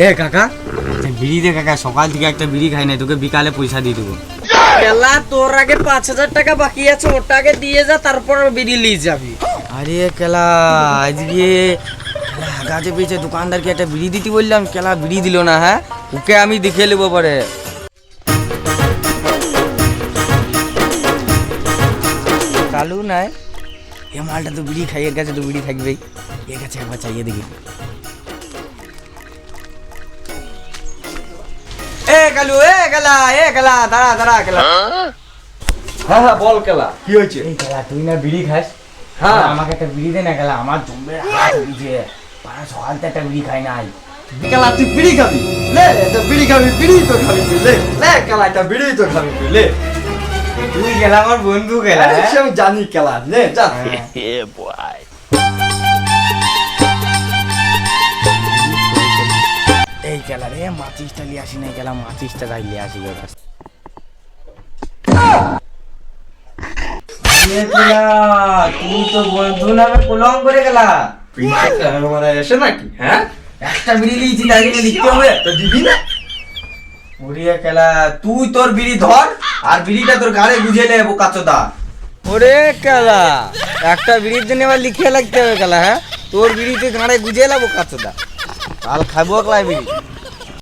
এ কাকা বিড়ি দে কাকা, সকাল থেকে একটা বিড়ি খাই নাই, তোকে বিকালে পয়সা দিয়ে দেবো। কেলা তোর আগে 5,000 টাকা বাকি আছে, ওটাকে দিয়ে যা, তারপর বিড়ি নিয়ে যাবি। আরে কেলা আজকে গাছে পেয়েছে দোকানদারকে একটা বিড়ি দিতে বললাম, কেলা বিড়ি দিল না। হ্যাঁ ওকে আমি দেখে নেবো পরে। চালু নাই এ মালটা তো বিড়ি খাই, এর কাছে তো বিড়ি থাকবেই, এর কাছে একবার চাইয়ে দেখি। এ কালু, এ গেলা, এ গেলা, দাঁড়া দাঁড়া গেলা। হ্যাঁ হ্যাঁ বল কেলা, কি হয়েছে? এই গেলা তুই না বিড়ি খাস? হ্যাঁ আমাকে একটা বিড়ি দে না গেলা, আমার জম্বে হাত দিছে, পাড়া সকাল থেকে একটা বিড়ি খাই নাই। কেলা তুই বিড়ি খাবি? লে এটা বিড়ি খাবি, বিড়ি তো খাবি তুই, লে লে কেলা এটা বিড়ি তো খাবি তুই, লে। তুই গেলা আমার বন্ধু গেলা। আরে সে আমি জানি কেলা, লে যা। এই গেলা রে, মাচিসটা লিয়ে আসি নাই গেলা, মাচিসটা তাই লিয়ে আসি ওর কাছে। তুই তো বন্ধু নামে কলম করে গেলা। মানে এসে নাকি? হ্যাঁ একটা বিড়ি লিয়েছি, তাই জন্য লিখতে হবে তো দিবি না? ওরে কেলা, তুই তোর বিড়ি ধর আর বিড়িটা তোর ঘাড়ে গুজে নে বোকা চোদা। ওরে কেলা, একটা বিড়ির জন্য আবার লিখে লাগতে হবে কেলা। হ্যাঁ তোর বিড়ি তুই ঘাড়ে গুজে লা বোকা চোদা, কাল খাবো একলা বিড়ি।